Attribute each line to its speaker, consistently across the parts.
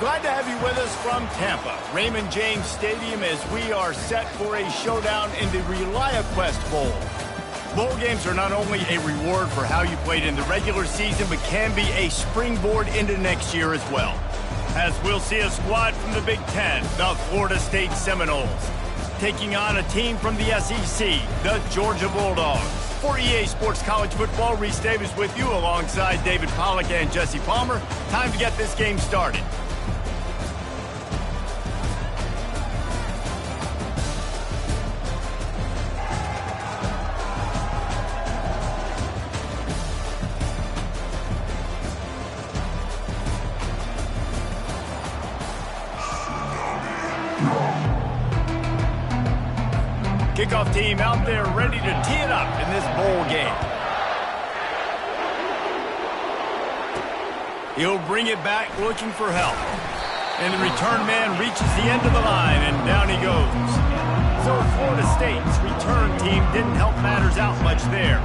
Speaker 1: Glad to have you with us from Tampa, Raymond James Stadium, as we are set for a showdown in the Reliaquest Bowl. Bowl games are not only a reward for how you played in the regular season, but can be a springboard into next year as well. As we'll see a squad from the Big Ten, the Florida State Seminoles, taking on a team from the SEC, the Georgia Bulldogs. For EA Sports College Football, Reese Davis with you alongside David Pollack and Jesse Palmer. Time to get this game started. Kickoff team out there ready to tee it up in this bowl game. He'll bring it back looking for help. And the return man reaches the end of the line, and down he goes. So Florida State's return team didn't help matters out much there.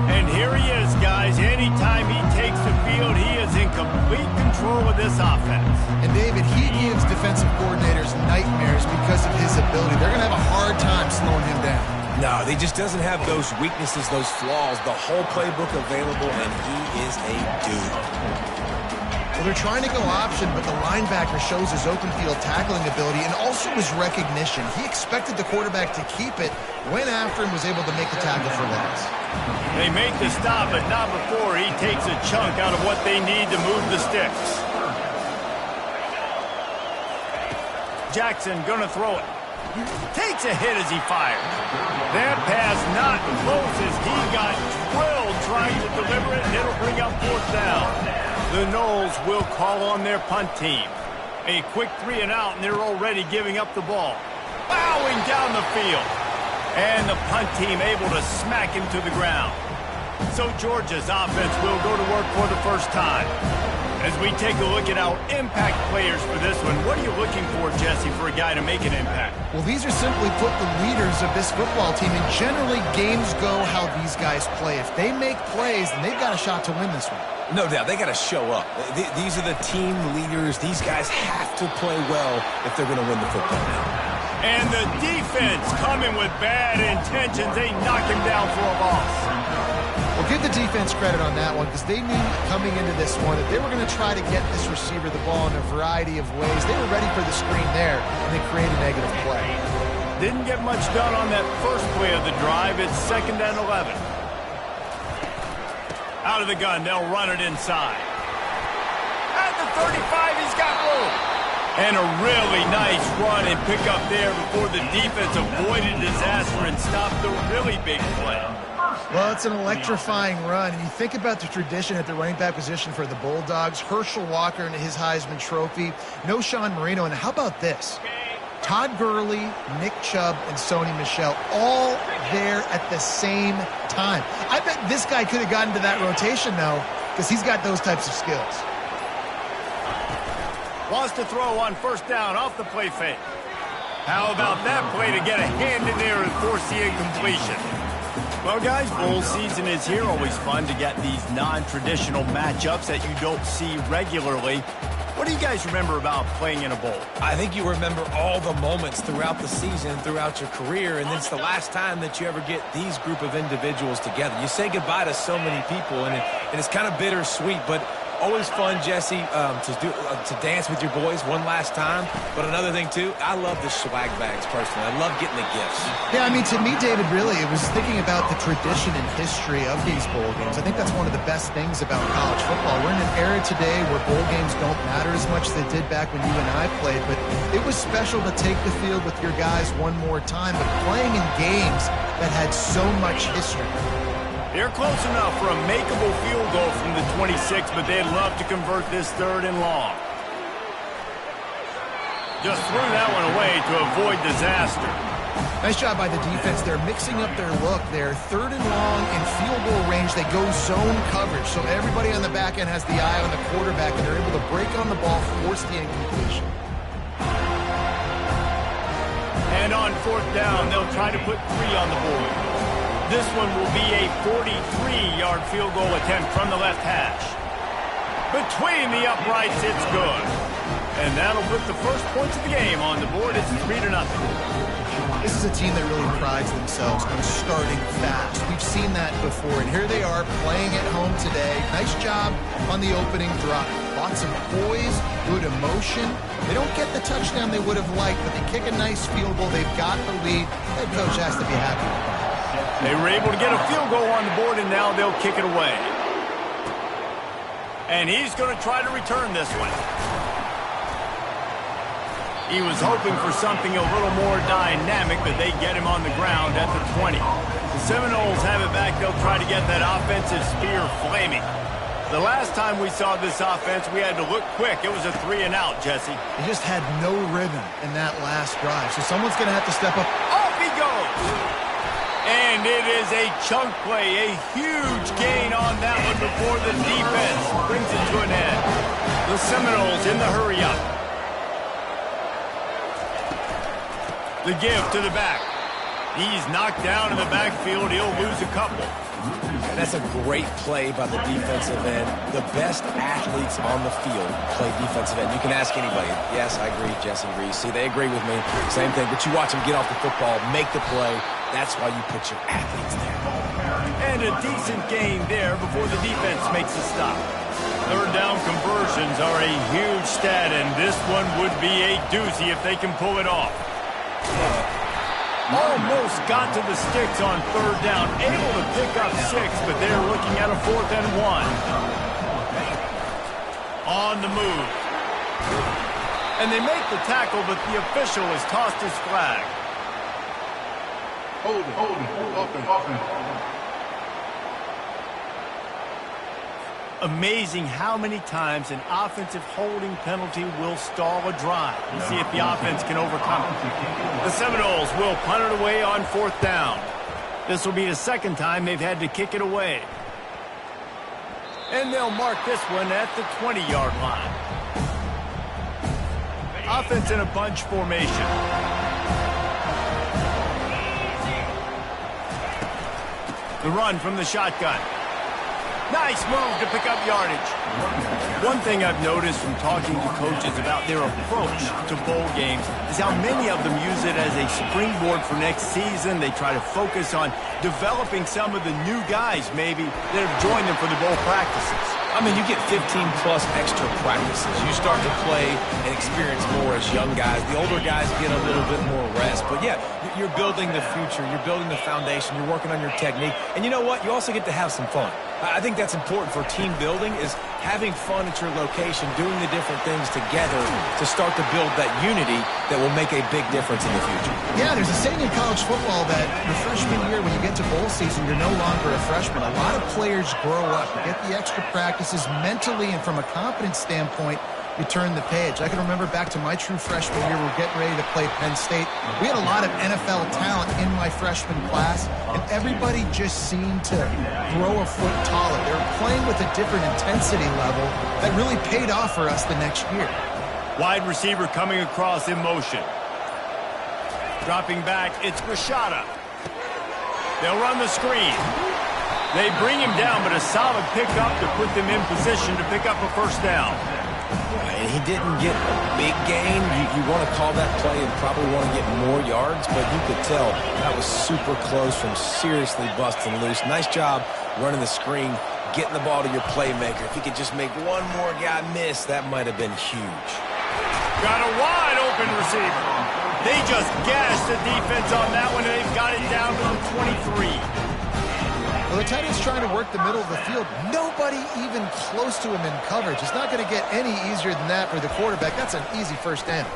Speaker 1: And here he is, guys. Anytime he takes the field, he is in complete control of this offense.
Speaker 2: And David, he gives defensive coordinators nightmares because of his ability. They're going to have a hard time slowing him down.
Speaker 3: No, he just doesn't have those weaknesses, those flaws, the whole playbook available, and he is a dude.
Speaker 2: Well, they're trying to go option, but the linebacker shows his open field tackling ability and also his recognition. He expected the quarterback to keep it, went after him, was able to make the tackle for loss.
Speaker 1: They make the stop, but not before he takes a chunk out of what they need to move the sticks. Jackson gonna throw it. Takes a hit as he fires. That pass not close as he got drilled trying to deliver it, and it'll bring up fourth down. The Noles will call on their punt team. A quick 3 and out, and they're already giving up the ball. Bowing down the field. And the punt team able to smack him to the ground. So Georgia's offense will go to work for the first time. As we take a look at our impact players for this one, what are you looking for, Jesse, for a guy to make an impact?
Speaker 2: Well, these are simply put the leaders of this football team, and generally games go how these guys play. If they make plays, then they've got a shot to win this one.
Speaker 3: No doubt, they got to show up. These are the team leaders. These guys have to play well if they're going to win the football game.
Speaker 1: And the defense coming with bad intentions. They knock him down for a loss.
Speaker 2: Well, give the defense credit on that one because they knew coming into this one that they were going to try to get this receiver the ball in a variety of ways. They were ready for the screen there, and they created a negative play.
Speaker 1: Didn't get much done on that first play of the drive. It's 2nd and 11. Out of the gun, they'll run it inside. At the 35, he's got room. And a really nice run and pick up there before the defense avoided disaster and stopped the really big play.
Speaker 2: Well, it's an electrifying run, and you think about the tradition at the running back position for the Bulldogs. Herschel Walker and his Heisman Trophy. No Sean Marino, and how about this? Todd Gurley, Nick Chubb, and Sony Michel all there at the same time. I bet this guy could have gotten to that rotation, though, because he's got those types of skills.
Speaker 1: Wants to throw on first down off the play fake. How about that play to get a hand in there and force the incompletion? Well, guys, bowl season is here. Always fun to get these non-traditional matchups that you don't see regularly. What do you guys remember about playing in a bowl?
Speaker 3: I think you remember all the moments throughout the season, throughout your career, and it's the last time that you ever get these group of individuals together. You say goodbye to so many people, and it's kind of bittersweet, but always fun, Jesse, to dance with your boys one last time. But another thing, too, I love the swag bags, personally. I love getting the gifts.
Speaker 2: Yeah, I mean, to me, David, really, it was thinking about the tradition and history of these bowl games. I think that's one of the best things about college football. We're in an era today where bowl games don't matter as much as they did back when you and I played, but it was special to take the field with your guys one more time, but playing in games that had so much history.
Speaker 1: They're close enough for a makeable field goal from the 26, but they'd love to convert this 3rd and long. Just threw that one away to avoid disaster.
Speaker 2: Nice job by the defense. They're mixing up their look. They're 3rd and long in field goal range. They go zone coverage, so everybody on the back end has the eye on the quarterback, and they're able to break on the ball, force the incompletion.
Speaker 1: And on 4th down, they'll try to put 3 on the board. This one will be a 43-yard field goal attempt from the left hash. Between the uprights, it's good. And that'll put the first points of the game on the board. It's 3-0.
Speaker 2: This is a team that really prides themselves on starting fast. We've seen that before, and here they are playing at home today. Nice job on the opening drive. Lots of poise, good emotion. They don't get the touchdown they would have liked, but they kick a nice field goal. They've got the lead. Head coach has to be happy with that.
Speaker 1: They were able to get a field goal on the board, and now they'll kick it away. And he's going to try to return this one. He was hoping for something a little more dynamic, but they get him on the ground at the 20. The Seminoles have it back. They'll try to get that offensive spear flaming. The last time we saw this offense, we had to look quick. It was a 3-and-out, Jesse.
Speaker 2: They just had no rhythm in that last drive, so someone's going to have to step up.
Speaker 1: Off he goes! And it is a chunk play, a huge gain on that one before the defense brings it to an end. The Seminoles in the hurry-up. The give to the back. He's knocked down in the backfield. He'll lose a couple.
Speaker 3: And that's a great play by the defensive end. The best athletes on the field play defensive end. You can ask anybody. Yes, I agree, Jesse Reese. See, they agree with me. Same thing. But you watch them get off the football, make the play. That's why you put your athletes there.
Speaker 1: And a decent gain there before the defense makes a stop. Third down conversions are a huge stat, and this one would be a doozy if they can pull it off. Almost got to the sticks on third down, able to pick up 6, but they're looking at a 4th and 1. On the move. And they make the tackle, but the official has tossed his flag.
Speaker 4: Hold it, offense.
Speaker 1: Amazing how many times an offensive holding penalty will stall a drive. We'll see if the offense can overcome it. The Seminoles will punt it away on 4th down. This will be the second time they've had to kick it away. And they'll mark this one at the 20-yard line. Offense in a bunch formation. The run from the shotgun. Nice move to pick up yardage. One thing I've noticed from talking to coaches about their approach to bowl games is how many of them use it as a springboard for next season. They try to focus on developing some of the new guys, maybe, that have joined them for the bowl practices.
Speaker 3: I mean, you get 15-plus extra practices. You start to play and experience more as young guys. The older guys get a little bit more rest. But, yeah, you're building the future. You're building the foundation. You're working on your technique. And you know what? You also get to have some fun. I think that's important for team building, is having fun at your location, doing the different things together to start to build that unity that will make a big difference in the future.
Speaker 2: Yeah, there's a saying in college football that your freshman year, when you get to bowl season, you're no longer a freshman. A lot of players grow up, you get the extra practices mentally, and from a confidence standpoint, you turn the page. I can remember back to my true freshman year, we were getting ready to play Penn State. We had a lot of NFL talent in my freshman class, and everybody just seemed to grow a foot taller. They were playing with a different intensity level that really paid off for us the next year.
Speaker 1: Wide receiver coming across in motion. Dropping back, it's Rashada. They'll run the screen. They bring him down, but a solid pickup to put them in position to pick up a first down.
Speaker 3: And he didn't get a big gain. You want to call that play and probably want to get more yards, but you could tell that was super close from seriously busting loose. Nice job running the screen, getting the ball to your playmaker. If he could just make one more guy miss, that might have been huge.
Speaker 1: Got a wide open receiver. They just gashed the defense on that one, and they've got it down to the 23.
Speaker 2: Well, the tight end's trying to work the middle of the field. Nobody even close to him in coverage. It's not going to get any easier than that for the quarterback. That's an easy first down.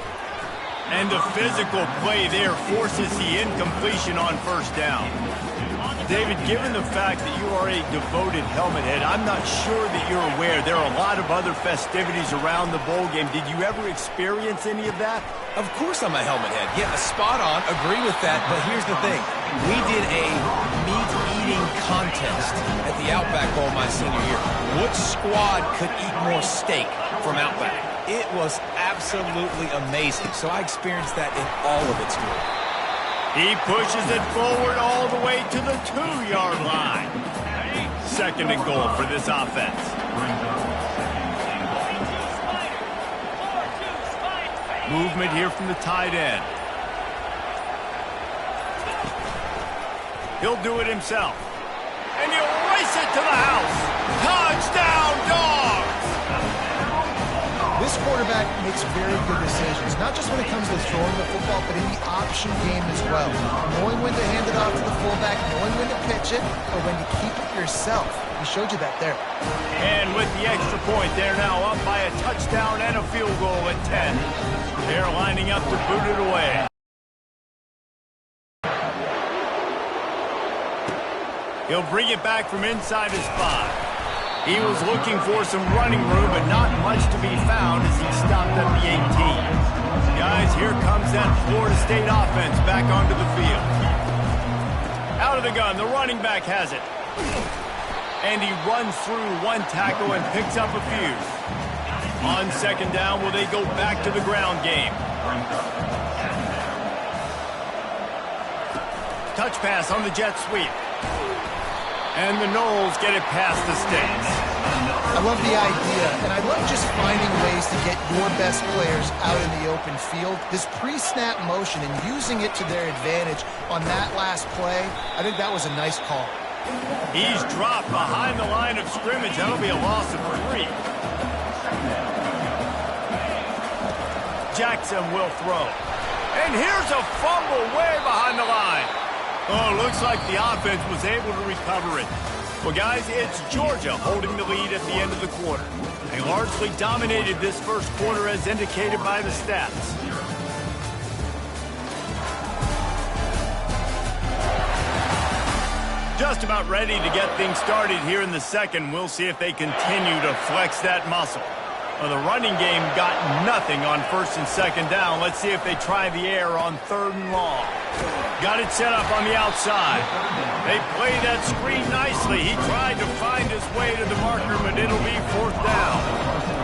Speaker 1: And the physical play there forces the incompletion on first down. David, given the fact that you are a devoted helmet head, I'm not sure that you're aware there are a lot of other festivities around the bowl game. Did you ever experience any of that?
Speaker 3: Of course I'm a helmet head. Yeah, spot on. Agree with that. But here's the thing. We did a meat-eating contest at the Outback Bowl my senior year. Which squad could eat more steak from Outback? It was absolutely amazing. So I experienced that in all of its glory.
Speaker 1: He pushes it forward all the way to the 2-yard line. Second and goal for this offense. Movement here from the tight end. He'll do it himself. And he'll race it to the house. Touchdown, Dogs!
Speaker 2: This quarterback makes very good decisions, not just when it comes to throwing the football, but in the option game as well. Knowing when to hand it off to the fullback, knowing when to pitch it, or when to keep it yourself. He showed you that there.
Speaker 1: And with the extra point, they're now up by a touchdown and a field goal at 10. They're lining up to boot it away. He'll bring it back from inside his 5. He was looking for some running room, but not much to be found as he stopped at the 18. Guys, here comes that Florida State offense back onto the field. Out of the gun, the running back has it. And he runs through one tackle and picks up a few. On second down, will they go back to the ground game? Touch pass on the jet sweep. And the Noles get it past the sticks.
Speaker 2: I love the idea, and I love just finding ways to get your best players out in the open field. This pre-snap motion and using it to their advantage on that last play, I think that was a nice call.
Speaker 1: He's dropped behind the line of scrimmage. That'll be a loss of 3. Jackson will throw. And here's a fumble way behind the line. Oh, looks like the offense was able to recover it. Well, guys, it's Georgia holding the lead at the end of the quarter. They largely dominated this first quarter as indicated by the stats. Just about ready to get things started here in the second. We'll see if they continue to flex that muscle. Well, the running game got nothing on first and second down. Let's see if they try the air on third and long. Got it set up on the outside. They play that screen nicely. He tried to find his way to the marker, but it'll be fourth down.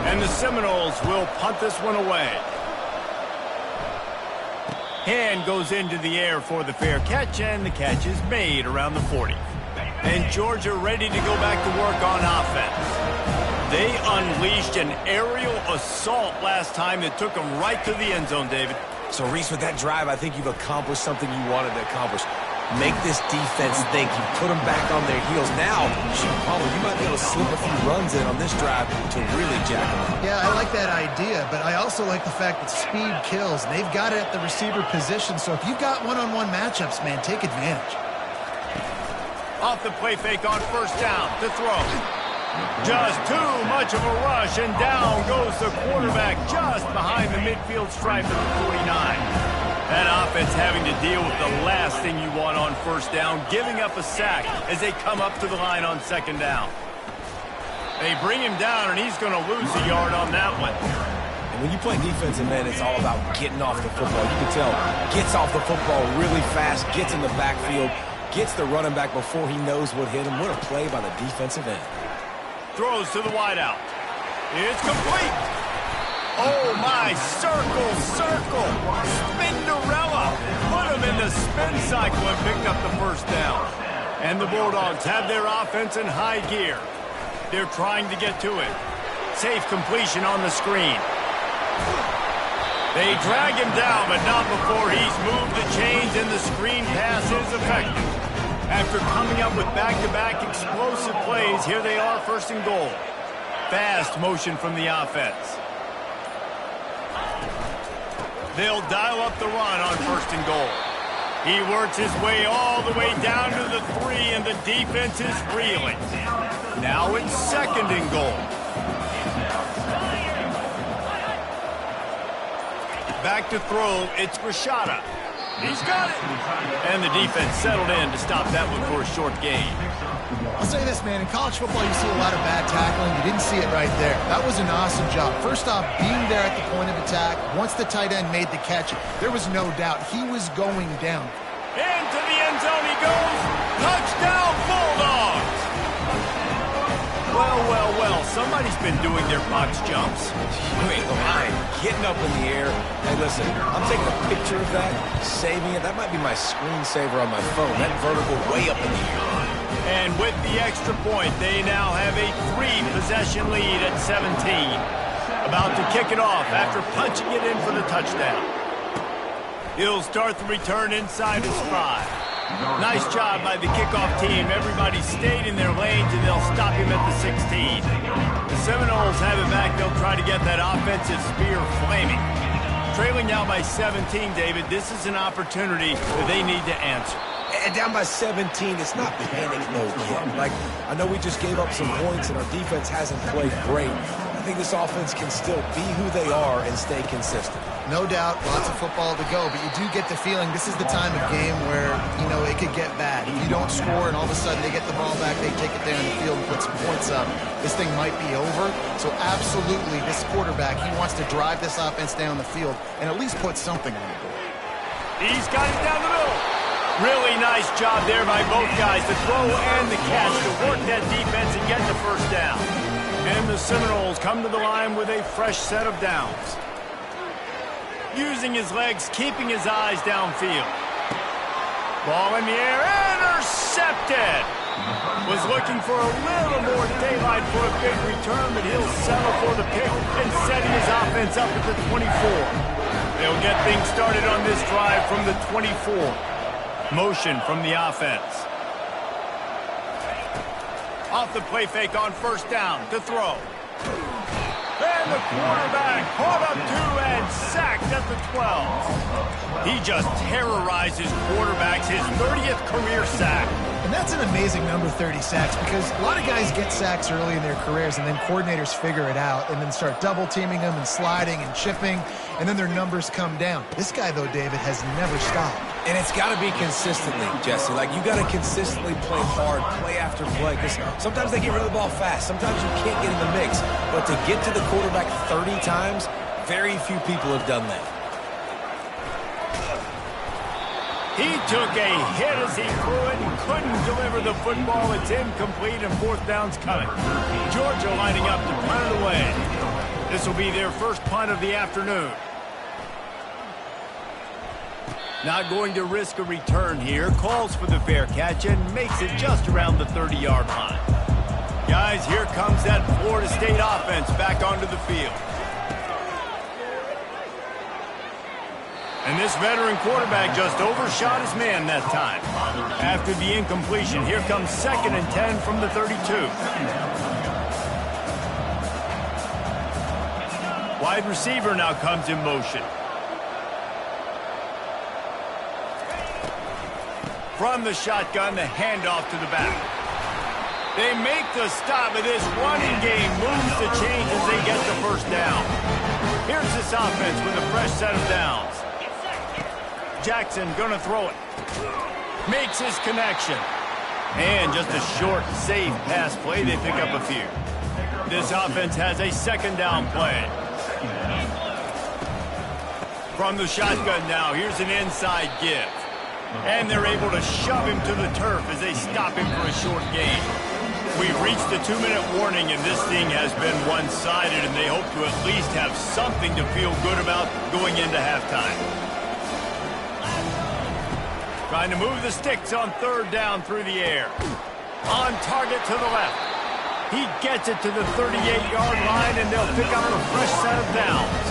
Speaker 1: And the Seminoles will punt this one away. Hand goes into the air for the fair catch, and the catch is made around the 40. And Georgia ready to go back to work on offense. They unleashed an aerial assault last time that took them right to the end zone, David.
Speaker 3: So, Reese, with that drive, I think you've accomplished something you wanted to accomplish. Make this defense think. You put them back on their heels. Now, you might be able to slip a few runs in on this drive to really jack them up.
Speaker 2: Yeah, I like that idea, but I also like the fact that speed kills. They've got it at the receiver position, so if you've got one-on-one matchups, man, take advantage.
Speaker 1: Off the play fake on first down to throw. Just too much of a rush, and down goes the quarterback just behind the midfield stripe of the 49. That offense having to deal with the last thing you want on first down, giving up a sack as they come up to the line on second down. They bring him down, and he's going to lose a yard on that one.
Speaker 3: And when you play defensive end, it's all about getting off the football. You can tell, gets off the football really fast, gets in the backfield, gets the running back before he knows what hit him. What a play by the defensive end.
Speaker 1: Throws to the wideout. It's complete. Oh, my. Circle. Spinderella. Put him in the spin cycle and picked up the first down. And the Bulldogs have their offense in high gear. They're trying to get to it. Safe completion on the screen. They drag him down, but not before he's moved the chains, and the screen pass is effective. After coming up with back-to-back explosive plays, here they are, first and goal. Fast motion from the offense. They'll dial up the run on first and goal. He works his way all the way down to the 3, and the defense is reeling. Now it's second and goal. Back to throw, it's Rashada. He's got it. And the defense settled in to stop that one for a short gain.
Speaker 2: I'll say this, man. In college football, you see a lot of bad tackling. You didn't see it right there. That was an awesome job. First off, being there at the point of attack. Once the tight end made the catch, there was no doubt he was going down.
Speaker 1: Into the end zone he goes. Touchdown, Bulldogs. Well. Somebody's been doing their box jumps.
Speaker 3: You ain't lying. Getting up in the air. Hey, listen, I'm taking a picture of that, saving it. That might be my screensaver on my phone. That vertical way up in the air.
Speaker 1: And with the extra point, they now have a 3-possession lead at 17. About to kick it off after punching it in for the touchdown. He'll start the return inside his 5. Nice job by the kickoff team. Everybody stayed in their lanes, and they'll stop him at the 16. The Seminoles have it back. They'll try to get that offensive spear flaming. Trailing now by 17, David. This is an opportunity that they need to answer.
Speaker 3: And down by 17, it's not panic mode yet. Like, I know we just gave up some points, and our defense hasn't played great. I think this offense can still be who they are and stay consistent.
Speaker 2: No doubt, lots of football to go, but you do get the feeling this is the time of game where, you know, it could get bad. If you don't score and all of a sudden they get the ball back, they take it down the field and put some points up, this thing might be over. So absolutely, this quarterback, he wants to drive this offense down the field and at least put something on the board.
Speaker 1: He's got it down the middle. Really nice job there by both guys, the throw and the catch, to work that defense and get the first down. And the Seminoles come to the line with a fresh set of downs. Using his legs, keeping his eyes downfield. Ball in the air, intercepted! Was looking for a little more daylight for a big return, but he'll settle for the pick and setting his offense up at the 24. They'll get things started on this drive from the 24. Motion from the offense. Off the play fake on first down to throw. And the quarterback caught up to and sacked at the 12. He just terrorizes quarterbacks, his 30th career sack.
Speaker 2: And that's an amazing number, 30 sacks, because a lot of guys get sacks early in their careers, and then coordinators figure it out and then start double-teaming them and sliding and chipping, and then their numbers come down. This guy, though, David, has never stopped.
Speaker 3: And it's got to be consistently, Jesse. Like, you got to consistently play hard, play after play, because sometimes they get rid of the ball fast. Sometimes you can't get in the mix. But to get to the quarterback 30 times, very few people have done that.
Speaker 1: He took a hit as he threw it and couldn't deliver the football. It's incomplete and fourth down's coming. Georgia lining up to punt it away. This will be their first punt of the afternoon. Not going to risk a return here. Calls for the fair catch and makes it just around the 30-yard line. Guys, here comes that Florida State offense back onto the field. And this veteran quarterback just overshot his man that time. After the incompletion, here comes 2nd and 10 from the 32. Wide receiver now comes in motion. From the shotgun, the handoff to the back. They make the stop, but this running game moves the chains as they get the first down. Here's this offense with a fresh set of downs. Jackson gonna throw it. Makes his connection. And just a short, safe pass play. They pick up a few. This offense has a second down play. From the shotgun now, here's an inside give. And they're able to shove him to the turf as they stop him for a short gain. We've reached the 2-minute warning, and this thing has been one-sided, and they hope to at least have something to feel good about going into halftime. Trying to move the sticks on third down through the air. On target to the left. He gets it to the 38-yard line, and they'll pick up a fresh set of downs.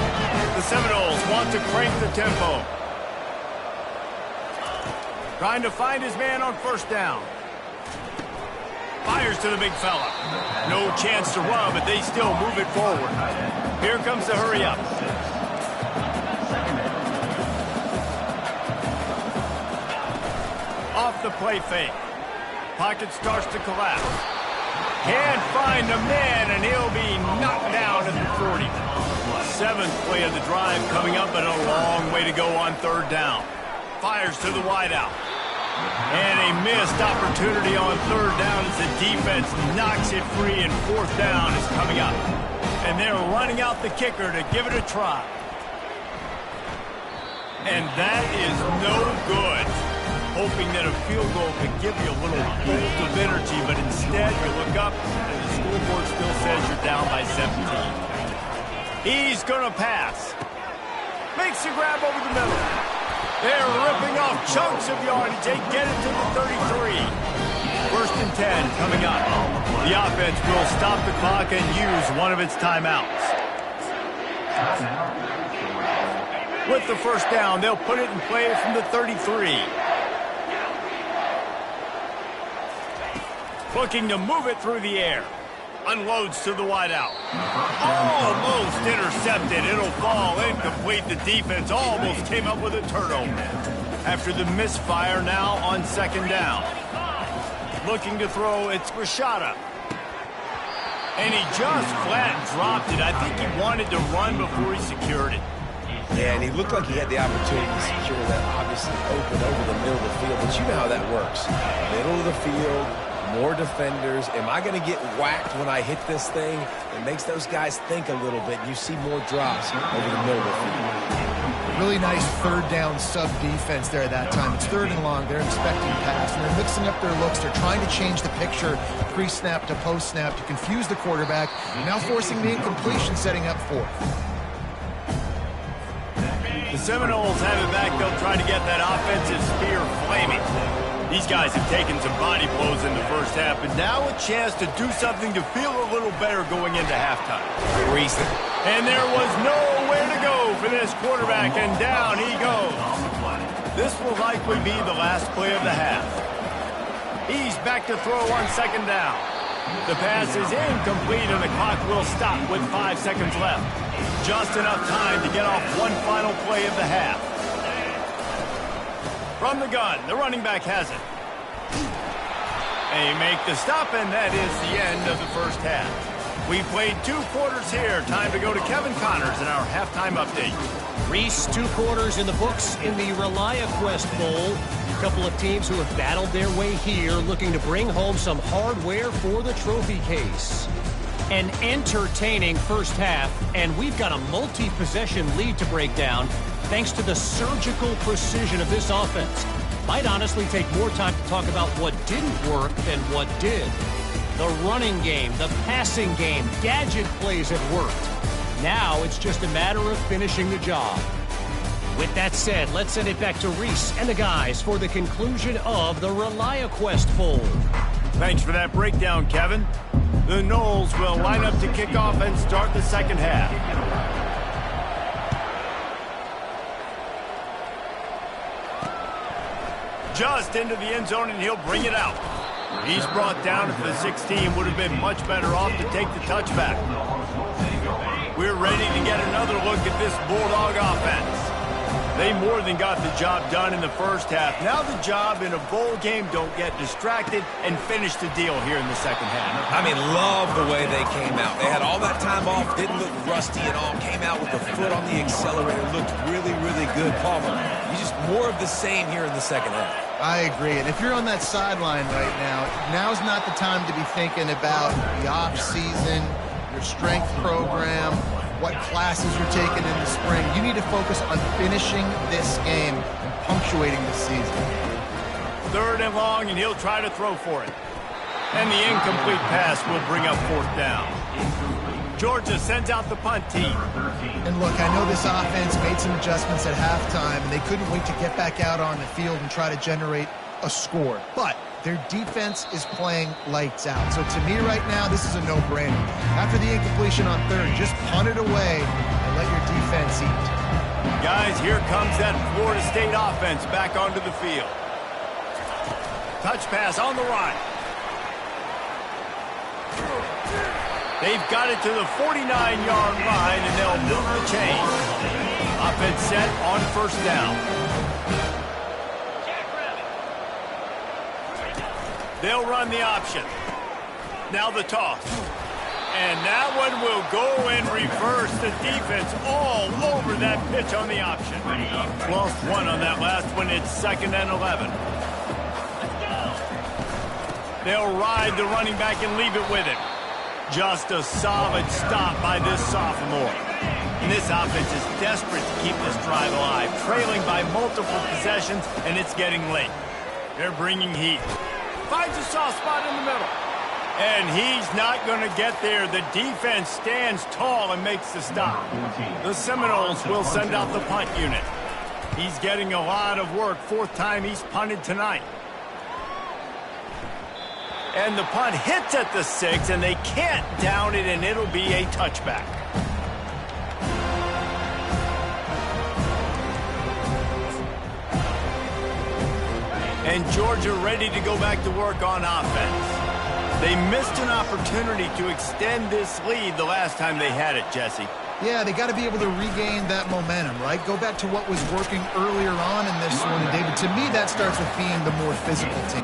Speaker 1: The Seminoles want to crank the tempo. Trying to find his man on first down. Fires to the big fella. No chance to run, but they still move it forward. Here comes the hurry up. Off the play fake. Pocket starts to collapse. Can't find a man, and he'll be knocked down at the 40. 7th play of the drive coming up, but a long way to go on third down. Fires to the wideout. And a missed opportunity on third down as the defense knocks it free, and fourth down is coming up. And they're running out the kicker to give it a try. And that is no good. Hoping that a field goal could give you a little bolt of energy, but instead you look up and the scoreboard still says you're down by 17. He's going to pass. Makes the grab over the middle. They're ripping off chunks of yardage. They get it to the 33. 1st and 10 coming up. The offense will stop the clock and use one of its timeouts. With the first down, they'll put it in play from the 33. Looking to move it through the air. Unloads to the wideout. Almost intercepted. It'll fall incomplete. The defense almost came up with a turnover. After the misfire, now on second down. Looking to throw, it's Rashada. And he just flat dropped it. I think he wanted to run before he secured it.
Speaker 3: Yeah, and he looked like he had the opportunity to secure that, obviously open over the middle of the field. But you know how that works. Middle of the field, more defenders. Am I going to get whacked when I hit this thing? It makes those guys think a little bit. You see more drops over the middle of the field.
Speaker 2: Really nice third down sub-defense there at that time. It's third and long. They're expecting pass, and they're mixing up their looks. They're trying to change the picture pre-snap to post-snap to confuse the quarterback, now forcing the incompletion, setting up fourth.
Speaker 1: The Seminoles have it back. They'll try to get that offensive spear flaming. These guys have taken some body blows in the first half, but now a chance to do something to feel a little better going into halftime.
Speaker 3: Reason.
Speaker 1: And there was nowhere to go for this quarterback, and down he goes. This will likely be the last play of the half. He's back to throw on second down. The pass is incomplete, and the clock will stop with 5 seconds left. Just enough time to get off one final play of the half. From the gun, the running back has it. They make the stop, and that is the end of the first half. We've played 2 quarters here. Time to go to Kevin Connors in our halftime update.
Speaker 5: Reese, 2 quarters in the books in the Reliaquest Bowl. A couple of teams who have battled their way here, looking to bring home some hardware for the trophy case. An entertaining first half, and we've got a multi-possession lead to break down thanks to the surgical precision of this offense. Might honestly take more time to talk about what didn't work than what did. The running game, the passing game, gadget plays have worked. Now it's just a matter of finishing the job. With that said, let's send it back to Reese and the guys for the conclusion of the Reliaquest Bowl.
Speaker 1: Thanks for that breakdown, Kevin. The Noles will line up to kick off and start the second half. Just into the end zone, and he'll bring it out. He's brought down at the 16. Would have been much better off to take the touchback. We're ready to get another look at this Bulldog offense. They more than got the job done in the first half. Now the job in a bowl game, don't get distracted and finish the deal here in the second half.
Speaker 3: I mean, love the way they came out. They had all that time off, didn't look rusty at all, came out with the foot on the accelerator, looked really, really good. Palmer, you just more of the same here in the second half.
Speaker 2: I agree. And if you're on that sideline right now, now's not the time to be thinking about the off-season, your strength program, what classes you're taking in the spring. You need to focus on finishing this game and punctuating the season.
Speaker 1: Third and long, and he'll try to throw for it. And the incomplete pass will bring up fourth down. Georgia sends out the punt team.
Speaker 2: And look, I know this offense made some adjustments at halftime, and they couldn't wait to get back out on the field and try to generate a score. But their defense is playing lights out. So to me right now, this is a no-brainer. After the incompletion on third, just punt it away and let your defense eat.
Speaker 1: Guys, here comes that Florida State offense back onto the field. Touch pass on the right. They've got it to the 49-yard line, and they'll move the chain. Offense set on first down. They'll run the option. Now the toss. And that one will go in reverse. The defense all over that pitch on the option. Lost one on that last one. It's 2nd and 11. They'll ride the running back and leave it with him. Just a solid stop by this sophomore. And this offense is desperate to keep this drive alive, trailing by multiple possessions, and it's getting late. They're bringing heat. Finds a soft spot in the middle. And he's not going to get there. The defense stands tall and makes the stop. The Seminoles will send out the punt unit. He's getting a lot of work. 4th time he's punted tonight. And the punt hits at the 6, and they can't down it, and it'll be a touchback. And Georgia ready to go back to work on offense. They missed an opportunity to extend this lead the last time they had it, Jesse.
Speaker 2: Yeah, they got to be able to regain that momentum, right? Go back to what was working earlier on in this one. And David, to me, that starts with being the more physical team.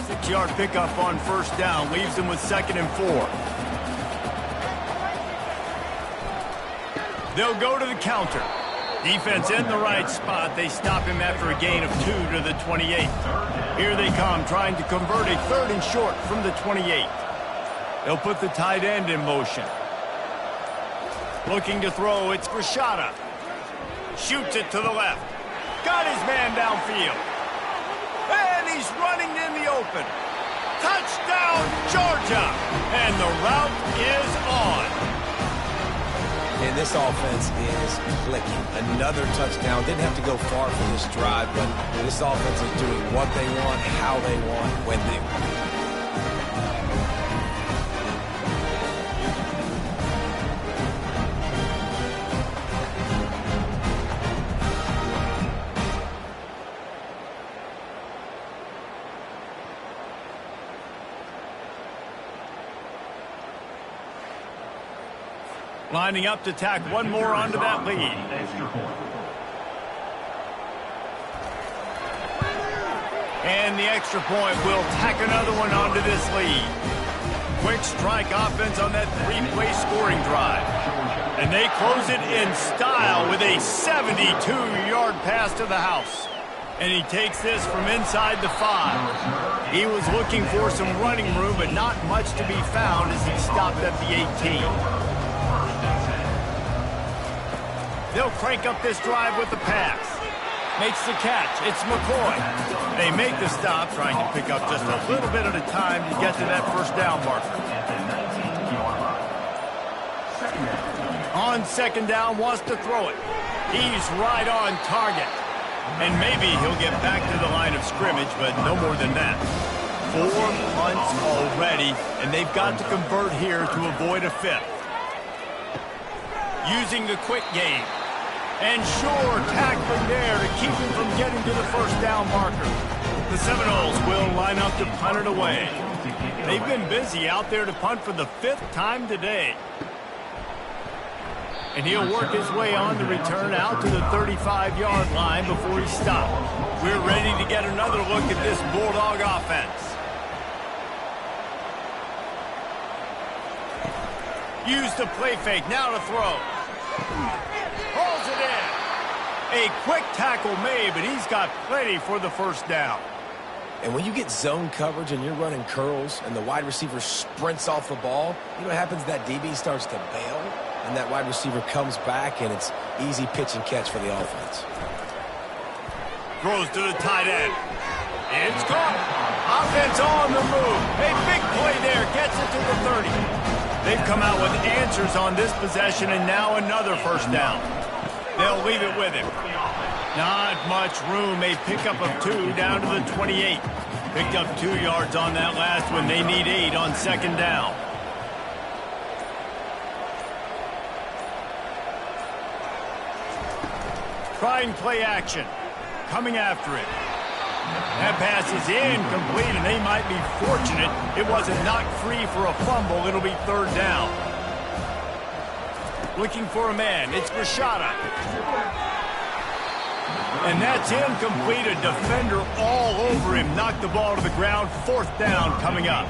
Speaker 1: Six-yard pickup on first down leaves them with 2nd and 4. They'll go to the counter. Defense in the right spot. They stop him after a gain of 2 to the 28. Here they come, trying to convert a 3rd and short from the 28. They'll put the tight end in motion. Looking to throw, it's Rashada. Shoots it to the left. Got his man downfield. And he's running in the open. Touchdown, Georgia! And the route is on.
Speaker 3: And this offense is clicking. Another touchdown. Didn't have to go far for this drive, but this offense is doing what they want, how they want, when they want.
Speaker 1: Lining up to tack one more onto that lead. And the extra point will tack another one onto this lead. Quick strike offense on that 3-play scoring drive. And they close it in style with a 72-yard pass to the house. And he takes this from inside the 5. He was looking for some running room, but not much to be found as he stopped at the 18. They'll crank up this drive with the pass. Makes the catch. It's McCoy. They make the stop, trying to pick up just a little bit at a time to get to that first down marker. On 2nd down, wants to throw it. He's right on target. And maybe he'll get back to the line of scrimmage, but no more than that. 4 punts already, and they've got to convert here to avoid a 5th. Using the quick game. And sure, tackling there to keep him from getting to the first down marker. The Seminoles will line up to punt it away. They've been busy out there to punt for the 5th time today. And he'll work his way on the return out to the 35-yard line before he stopped. We're ready to get another look at this Bulldog offense. Use the play fake, now to throw. Pulls it in. A quick tackle made, but he's got plenty for the first down.
Speaker 3: And when you get zone coverage and you're running curls and the wide receiver sprints off the ball, you know what happens? That DB starts to bail, and that wide receiver comes back, and it's easy pitch and catch for the offense.
Speaker 1: Throws to the tight end. It's caught. Offense on the move. A big play there. Gets it to the 30. They've come out with answers on this possession, and now another first down. They'll leave it with him. Not much room. A pickup of 2 down to the 28. Picked up 2 yards on that last one. They need 8 on 2nd down. Trying play action. Coming after it. That pass is incomplete, and they might be fortunate it wasn't knocked free for a fumble. It'll be 3rd down. Looking for a man. It's Rashada. And that's incomplete. A defender all over him. Knocked the ball to the ground. 4th down coming up.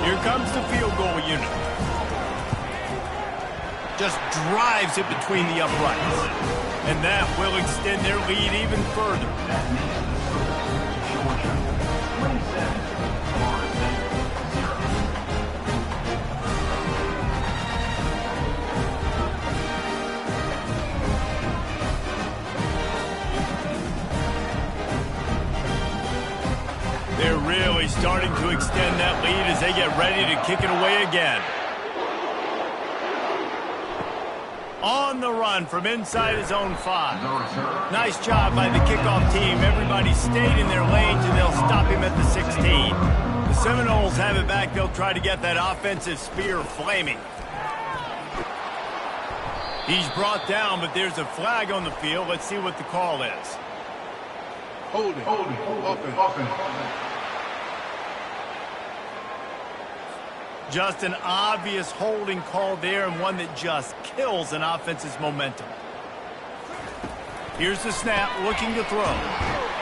Speaker 1: Here comes the field goal unit. Just drives it between the uprights. And that will extend their lead even further. They're really starting to extend that lead as they get ready to kick it away again. On the run from inside his own 5. Nice job by the kickoff team. Everybody stayed in their lanes, and they'll stop him at the 16. The Seminoles have it back. They'll try to get that offensive spear flaming. He's brought down, but there's a flag on the field. Let's see what the call is.
Speaker 4: Holding. Offense.
Speaker 1: Just an obvious holding call there, and one that just kills an offense's momentum. Here's the snap, looking to throw.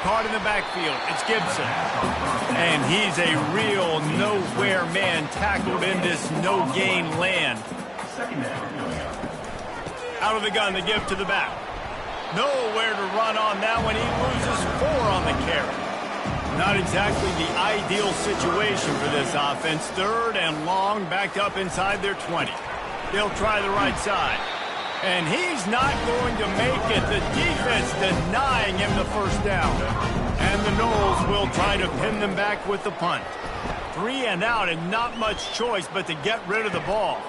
Speaker 1: Caught in the backfield. It's Gibson. And he's a real nowhere man, tackled in this no-gain land. Out of the gun, the give to the back. Nowhere to run on that one. He loses 4 on the carry. Not exactly the ideal situation for this offense. 3rd and long, backed up inside their 20. They'll try the right side. And he's not going to make it. The defense denying him the first down. And the Noles will try to pin them back with the punt. 3 and out, and not much choice but to get rid of the ball.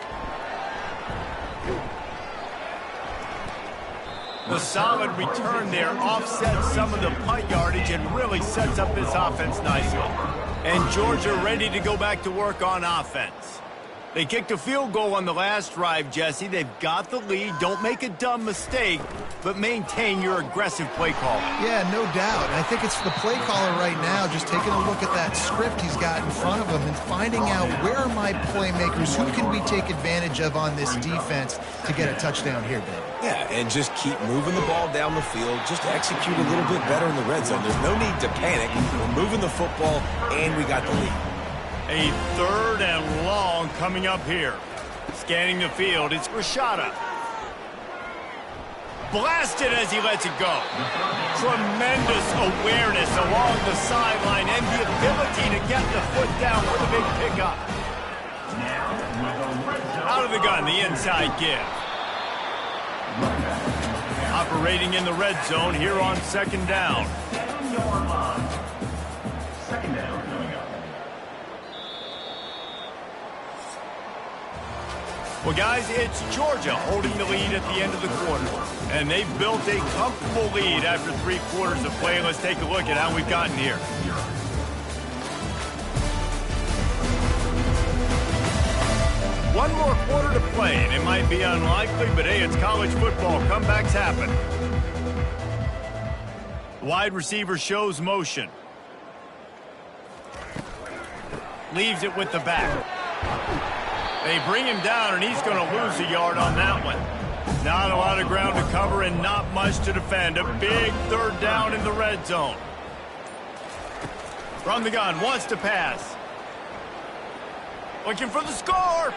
Speaker 1: The solid return there offsets some of the punt yardage and really sets up this offense nicely. And Georgia ready to go back to work on offense. They kicked a field goal on the last drive, Jesse. They've got the lead. Don't make a dumb mistake, but maintain your aggressive play calling.
Speaker 2: Yeah, no doubt. And I think it's the play caller right now just taking a look at that script he's got in front of him and finding out where are my playmakers, who can we take advantage of on this defense to get a touchdown here, Dave.
Speaker 3: Yeah, and just keep moving the ball down the field. Just execute a little bit better in the red zone. There's no need to panic. We're moving the football, and we got the lead.
Speaker 1: A 3rd and long coming up here. Scanning the field, it's Rashada. Blasted as he lets it go. Tremendous awareness along the sideline and the ability to get the foot down for the big pickup. Out of the gun, the inside give. Operating in the red zone here on 2nd down. Well, guys, it's Georgia holding the lead at the end of the quarter. And they've built a comfortable lead after 3 quarters of play. Let's take a look at how we've gotten here. One more quarter to play, and it might be unlikely, but hey, it's college football. Comebacks happen. Wide receiver shows motion. Leaves it with the back. They bring him down, and he's going to lose a yard on that one. Not a lot of ground to cover and not much to defend. A big 3rd down in the red zone. From the gun, wants to pass. Looking for the score.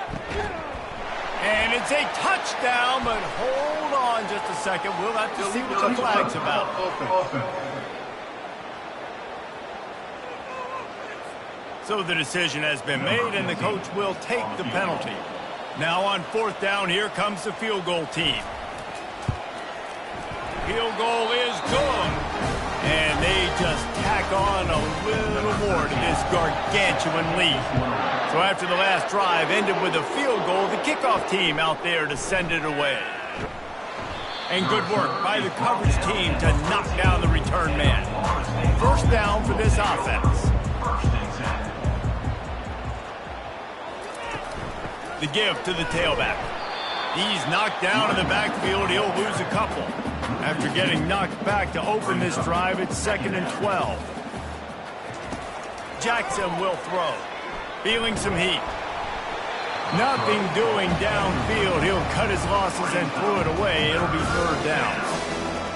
Speaker 1: And it's a touchdown, but hold on just a second. We'll have to see what the flag's about. So the decision has been made, and the coach will take the penalty. Now on 4th down, here comes the field goal team. Field goal is good. And they just tack on a little more to this gargantuan lead. So after the last drive ended with a field goal, the kickoff team out there to send it away. And good work by the coverage team to knock down the return man. 1st down for this offense. The give to the tailback. He's knocked down in the backfield. He'll lose a couple. After getting knocked back to open this drive, it's 2nd and 12. Jackson will throw. Feeling some heat. Nothing doing downfield. He'll cut his losses and throw it away. It'll be 3rd down.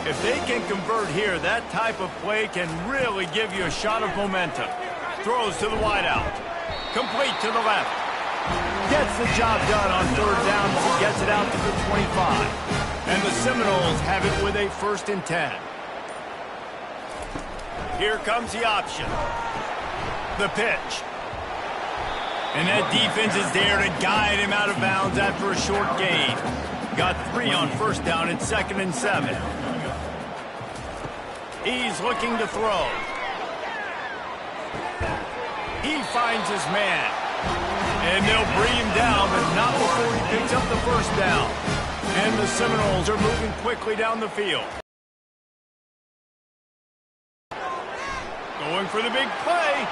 Speaker 1: If they can convert here, that type of play can really give you a shot of momentum. Throws to the wideout. Complete to the left. Gets the job done on 3rd down as he gets it out to the 25. And the Seminoles have it with a 1st and 10. Here comes the option. The pitch. And that defense is there to guide him out of bounds after a short gain. Got 3 on 1st down. It's 2nd and 7. He's looking to throw. He finds his man. And they'll bring him down, but not before he picks up the 1st down. And the Seminoles are moving quickly down the field. Going for the big play.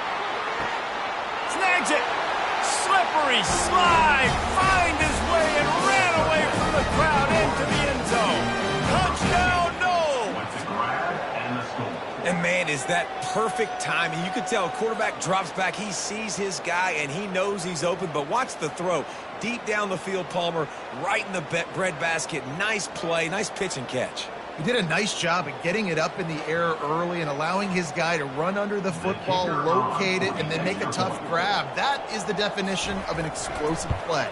Speaker 1: Snags it. Slippery slide. Find his way and ran away from the crowd into the end
Speaker 3: is that perfect timing. You can tell quarterback drops back. He sees his guy, and he knows he's open. But watch the throw. Deep down the field, Palmer, right in the bread basket. Nice play, nice pitch and catch.
Speaker 2: He did a nice job at getting it up in the air early and allowing his guy to run under the football, locate it, and then make a tough grab. That is the definition of an explosive play.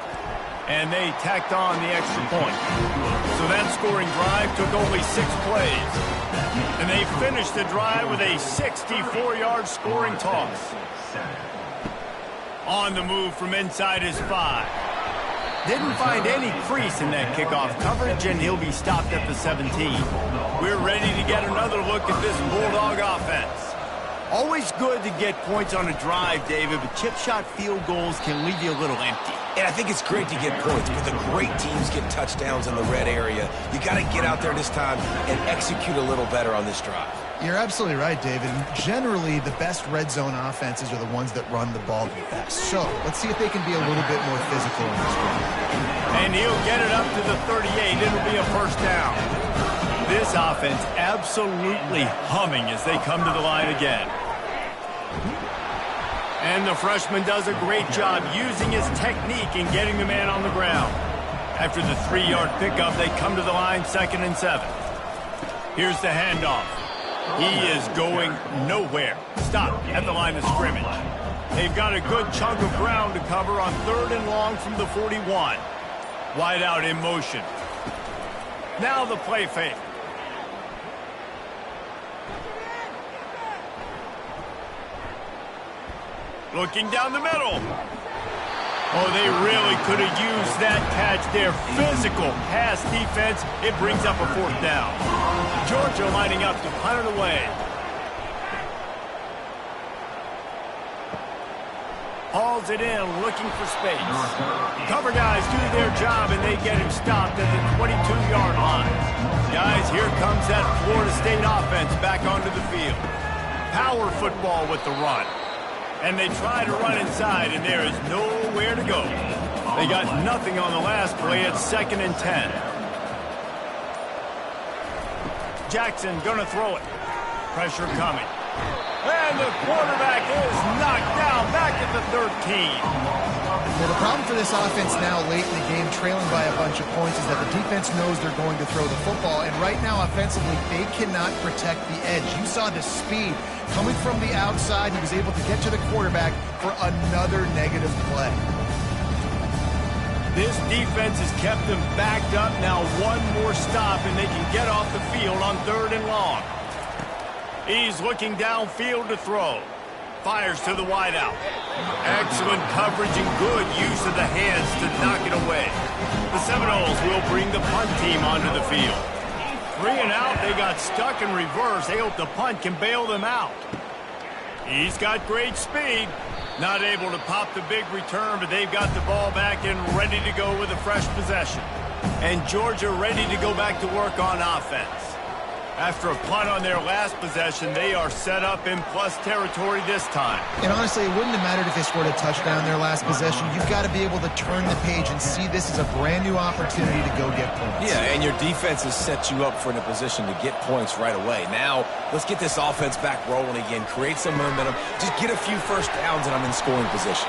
Speaker 1: And they tacked on the extra point. So that scoring drive took only 6 plays. And they finished the drive with a 64-yard scoring toss. On the move from inside his 5. Didn't find any crease in that kickoff coverage, and he'll be stopped at the 17. We're ready to get another look at this Bulldog offense. Always good to get points on a drive, David, but chip shot field goals can leave you a little empty.
Speaker 3: And I think it's great to get points, but the great teams get touchdowns in the red area. You got to get out there this time and execute a little better on this drive.
Speaker 2: You're absolutely right, David. Generally, the best red zone offenses are the ones that run the ball the best. So let's see if they can be a little bit more physical in this one.
Speaker 1: And he'll get it up to the 38. It'll be a first down. This offense absolutely humming as they come to the line again. And the freshman does a great job using his technique and getting the man on the ground. After the 3-yard pickup, they come to the line 2nd and 7. Here's the handoff. He is going nowhere. Stop at the line of scrimmage. They've got a good chunk of ground to cover on 3rd and long from the 41. Wide out in motion. Now the play fake. Looking down the middle. Oh, they really could have used that catch there. Physical pass defense. It brings up a 4th down. Georgia lining up to punt it away. Hauls it in, looking for space. Cover guys do their job, and they get him stopped at the 22-yard line. Guys, here comes that Florida State offense back onto the field. Power football with the run. And they try to run inside, and there is nowhere to go. They got nothing on the last play at 2nd and 10. Jackson gonna throw it. Pressure coming. And the quarterback is knocked down back at the 13.
Speaker 2: Well, the problem for this offense now late in the game, trailing by a bunch of points, is that the defense knows they're going to throw the football. And right now, offensively, they cannot protect the edge. You saw the speed coming from the outside. He was able to get to the quarterback for another negative play.
Speaker 1: This defense has kept them backed up. Now one more stop, and they can get off the field on 3rd and long. He's looking downfield to throw. Fires to the wideout. Excellent coverage and good use of the hands to knock it away. The Seminoles will bring the punt team onto the field. 3 and out, they got stuck in reverse. They hope the punt can bail them out. He's got great speed. Not able to pop the big return, but they've got the ball back and ready to go with a fresh possession. And Georgia ready to go back to work on offense. After a punt on their last possession, they are set up in plus territory this time.
Speaker 2: And honestly, it wouldn't have mattered if they scored a touchdown in their last possession. You've got to be able to turn the page and see this as a brand new opportunity to go get points.
Speaker 3: Yeah, and your defense has set you up for in a position to get points right away. Now, let's get this offense back rolling again, create some momentum, just get a few first downs, and I'm in scoring position.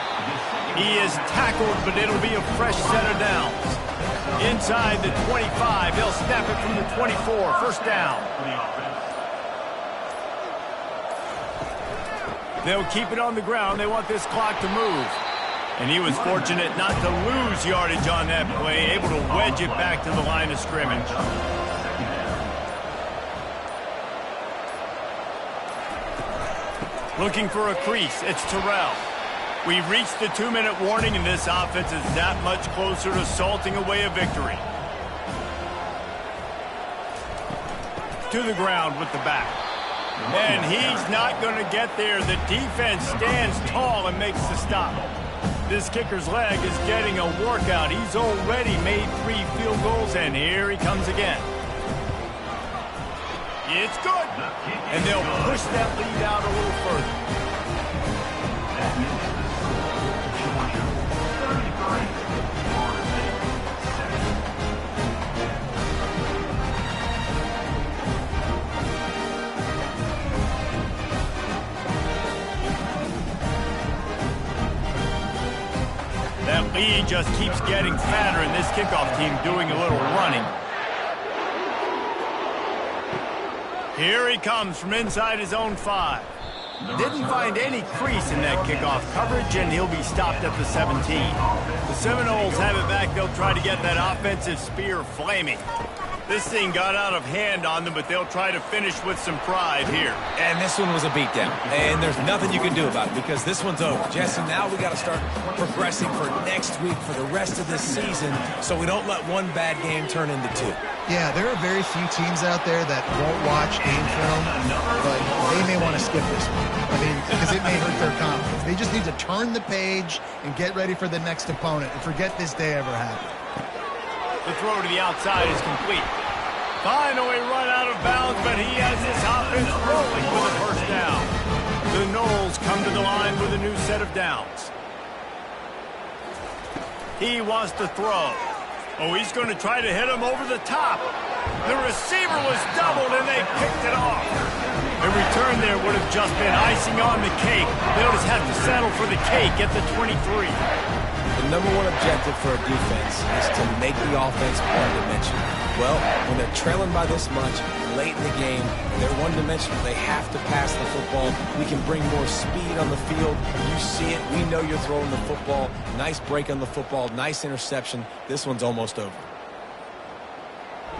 Speaker 1: He is tackled, but it'll be a fresh set of downs. Inside the 25, they'll snap it from the 24. First down. They'll keep it on the ground. They want this clock to move. And he was fortunate not to lose yardage on that play, able to wedge it back to the line of scrimmage. Looking for a crease. It's Terrell. We've reached the 2-minute warning, and this offense is that much closer to salting away a victory. To the ground with the back. And he's not going to get there. The defense stands tall and makes the stop. This kicker's leg is getting a workout. He's already made 3 field goals, and here he comes again. It's good. And they'll push that lead out a little further. He just keeps getting fatter, and this kickoff team doing a little running. Here he comes from inside his own 5. Didn't find any crease in that kickoff coverage, and he'll be stopped at the 17. The Seminoles have it back. They'll try to get that offensive spear flaming. This thing got out of hand on them, but they'll try to finish with some pride here.
Speaker 3: And this one was a beatdown. And there's nothing you can do about it because this one's over. Jesse, now we got to start progressing for next week, for the rest of this season, so we don't let one bad game turn into 2.
Speaker 2: Yeah, there are very few teams out there that won't watch game film, but they may want to skip this one. I mean, because it may hurt their confidence. They just need to turn the page and get ready for the next opponent and forget this day ever happened.
Speaker 1: The throw to the outside is complete. Finally run out of bounds, but he has his offense rolling with a first down. The Noles come to the line with a new set of downs. He wants to throw. Oh, he's going to try to hit him over the top. The receiver was doubled, and they picked it off. A return there would have just been icing on the cake. They'll just have to settle for the cake at the 23.
Speaker 3: The number one objective for a defense is to make the offense one-dimensional. Well, when they're trailing by this much late in the game, they're one-dimensional. They have to pass the football. We can bring more speed on the field. You see it. We know you're throwing the football. Nice break on the football. Nice interception. This one's almost over.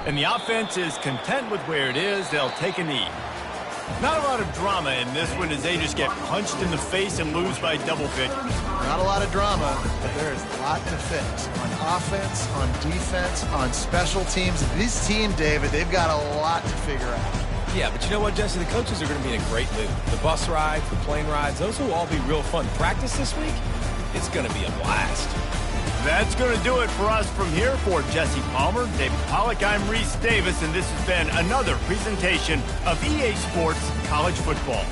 Speaker 1: And the offense is content with where it is. They'll take a knee. Not a lot of drama in this one as they just get punched in the face and lose by double figures.
Speaker 2: Not a lot of drama, but there is a lot to fix. On offense, on defense, on special teams. This team, David, they've got a lot to figure out.
Speaker 3: Yeah, but you know what, Jesse? The coaches are going to be in a great mood. The bus rides, the plane rides, those will all be real fun. Practice this week, it's going to be a blast.
Speaker 1: That's going to do it for us from here. For Jesse Palmer, David Pollack, I'm Reese Davis, and this has been another presentation of EA Sports College Football.